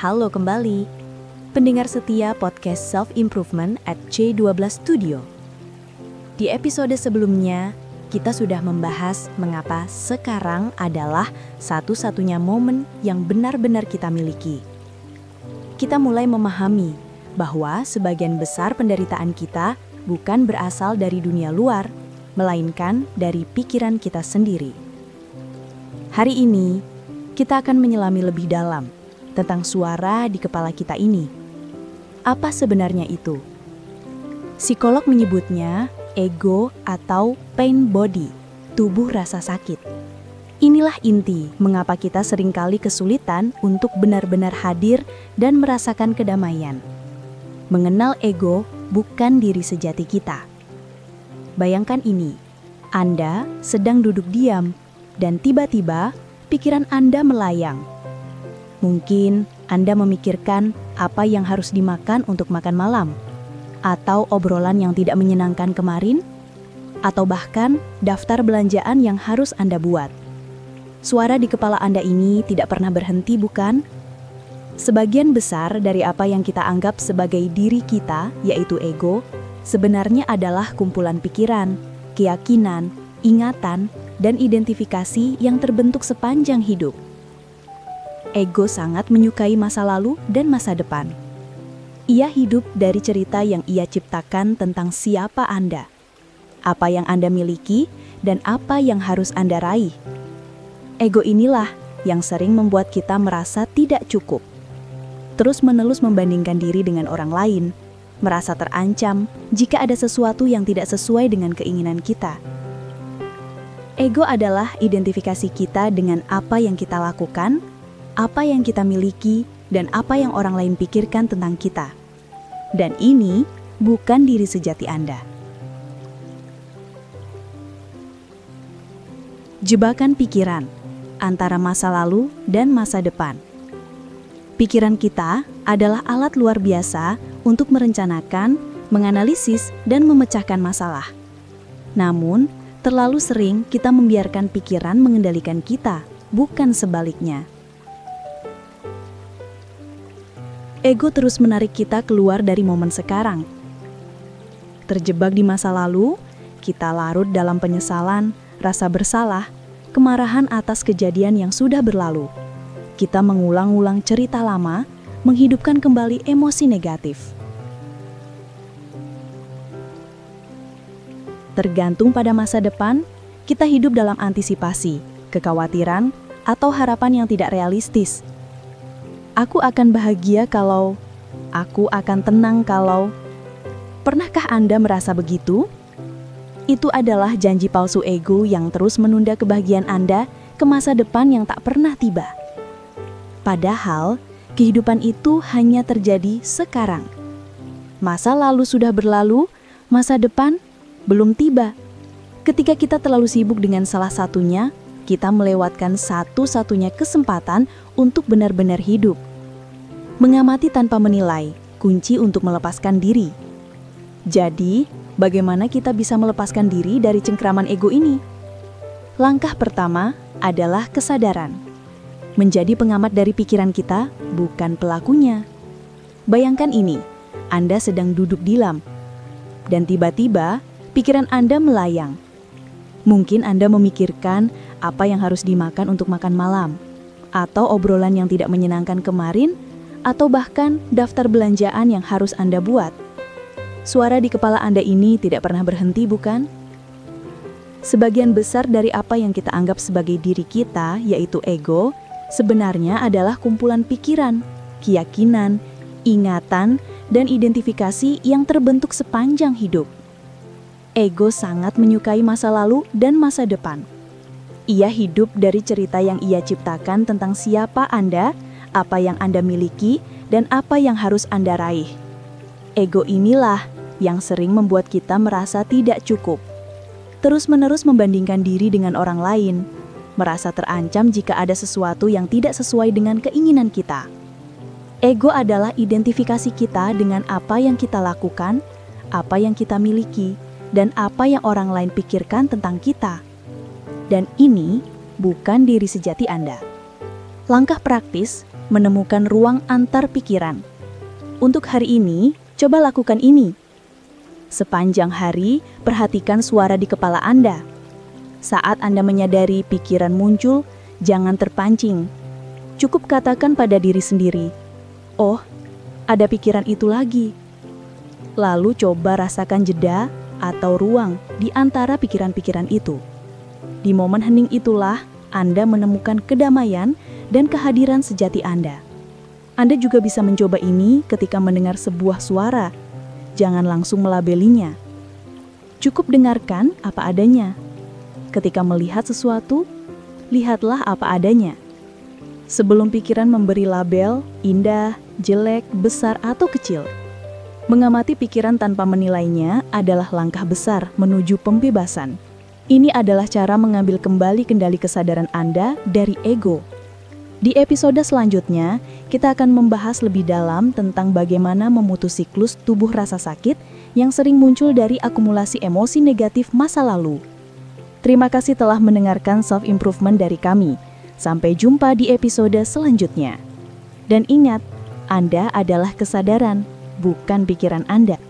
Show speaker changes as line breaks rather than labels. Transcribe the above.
Halo kembali, pendengar setia podcast Self-Improvement at C12 Studio. Di episode sebelumnya, kita sudah membahas mengapa sekarang adalah satu-satunya momen yang benar-benar kita miliki. Kita mulai memahami bahwa sebagian besar penderitaan kita bukan berasal dari dunia luar, melainkan dari pikiran kita sendiri. Hari ini, kita akan menyelami lebih dalam tentang suara di kepala kita ini. Apa sebenarnya itu? Psikolog menyebutnya ego atau pain body, tubuh rasa sakit. Inilah inti mengapa kita seringkali kesulitan untuk benar-benar hadir dan merasakan kedamaian. Mengenal ego bukan diri sejati kita. Bayangkan ini, Anda sedang duduk diam dan tiba-tiba pikiran Anda melayang. Mungkin Anda memikirkan apa yang harus dimakan untuk makan malam, atau obrolan yang tidak menyenangkan kemarin, atau bahkan daftar belanjaan yang harus Anda buat. Suara di kepala Anda ini tidak pernah berhenti, bukan? Sebagian besar dari apa yang kita anggap sebagai diri kita, yaitu ego, sebenarnya adalah kumpulan pikiran, keyakinan, ingatan, dan identifikasi yang terbentuk sepanjang hidup. Ego sangat menyukai masa lalu dan masa depan. Ia hidup dari cerita yang ia ciptakan tentang siapa Anda, apa yang Anda miliki, dan apa yang harus Anda raih. Ego inilah yang sering membuat kita merasa tidak cukup, terus-menerus membandingkan diri dengan orang lain, merasa terancam jika ada sesuatu yang tidak sesuai dengan keinginan kita. Ego adalah identifikasi kita dengan apa yang kita lakukan, apa yang kita miliki, dan apa yang orang lain pikirkan tentang kita. Dan ini bukan diri sejati Anda. Jebakan pikiran antara masa lalu dan masa depan. Pikiran kita adalah alat luar biasa untuk merencanakan, menganalisis, dan memecahkan masalah. Namun, terlalu sering kita membiarkan pikiran mengendalikan kita, bukan sebaliknya. Ego terus menarik kita keluar dari momen sekarang. Terjebak di masa lalu, kita larut dalam penyesalan, rasa bersalah, kemarahan atas kejadian yang sudah berlalu. Kita mengulang-ulang cerita lama, menghidupkan kembali emosi negatif. Tergantung pada masa depan, kita hidup dalam antisipasi, kekhawatiran, atau harapan yang tidak realistis. Aku akan bahagia kalau, aku akan tenang kalau. Pernahkah Anda merasa begitu? Itu adalah janji palsu ego yang terus menunda kebahagiaan Anda ke masa depan yang tak pernah tiba. Padahal, kehidupan itu hanya terjadi sekarang. Masa lalu sudah berlalu, masa depan belum tiba. Ketika kita terlalu sibuk dengan salah satunya, kita melewatkan satu-satunya kesempatan untuk benar-benar hidup. Mengamati tanpa menilai, kunci untuk melepaskan diri. Jadi, bagaimana kita bisa melepaskan diri dari cengkraman ego ini? Langkah pertama adalah kesadaran. Menjadi pengamat dari pikiran kita, bukan pelakunya. Bayangkan ini, Anda sedang duduk diam, dan tiba-tiba pikiran Anda melayang. Mungkin Anda memikirkan apa yang harus dimakan untuk makan malam, atau obrolan yang tidak menyenangkan kemarin, atau bahkan daftar belanjaan yang harus Anda buat. Suara di kepala Anda ini tidak pernah berhenti, bukan? Sebagian besar dari apa yang kita anggap sebagai diri kita, yaitu ego, sebenarnya adalah kumpulan pikiran, keyakinan, ingatan, dan identifikasi yang terbentuk sepanjang hidup. Ego sangat menyukai masa lalu dan masa depan. Ia hidup dari cerita yang ia ciptakan tentang siapa Anda, apa yang Anda miliki, dan apa yang harus Anda raih. Ego inilah yang sering membuat kita merasa tidak cukup, terus-menerus membandingkan diri dengan orang lain, merasa terancam jika ada sesuatu yang tidak sesuai dengan keinginan kita. Ego adalah identifikasi kita dengan apa yang kita lakukan, apa yang kita miliki, dan apa yang orang lain pikirkan tentang kita. Dan ini bukan diri sejati Anda. Langkah praktis menemukan ruang antar pikiran. Untuk hari ini, coba lakukan ini. Sepanjang hari, perhatikan suara di kepala Anda. Saat Anda menyadari pikiran muncul, jangan terpancing. Cukup katakan pada diri sendiri, "Oh, ada pikiran itu lagi." Lalu coba rasakan jeda atau ruang di antara pikiran-pikiran itu. Di momen hening itulah Anda menemukan kedamaian dan kehadiran sejati Anda. Anda juga bisa mencoba ini ketika mendengar sebuah suara. Jangan langsung melabelinya. Cukup dengarkan apa adanya. Ketika melihat sesuatu, lihatlah apa adanya. Sebelum pikiran memberi label, indah, jelek, besar, atau kecil. Mengamati pikiran tanpa menilainya adalah langkah besar menuju pembebasan. Ini adalah cara mengambil kembali kendali kesadaran Anda dari ego. Di episode selanjutnya, kita akan membahas lebih dalam tentang bagaimana memutus siklus tubuh rasa sakit yang sering muncul dari akumulasi emosi negatif masa lalu. Terima kasih telah mendengarkan self-improvement dari kami. Sampai jumpa di episode selanjutnya. Dan ingat, Anda adalah kesadaran, bukan pikiran Anda.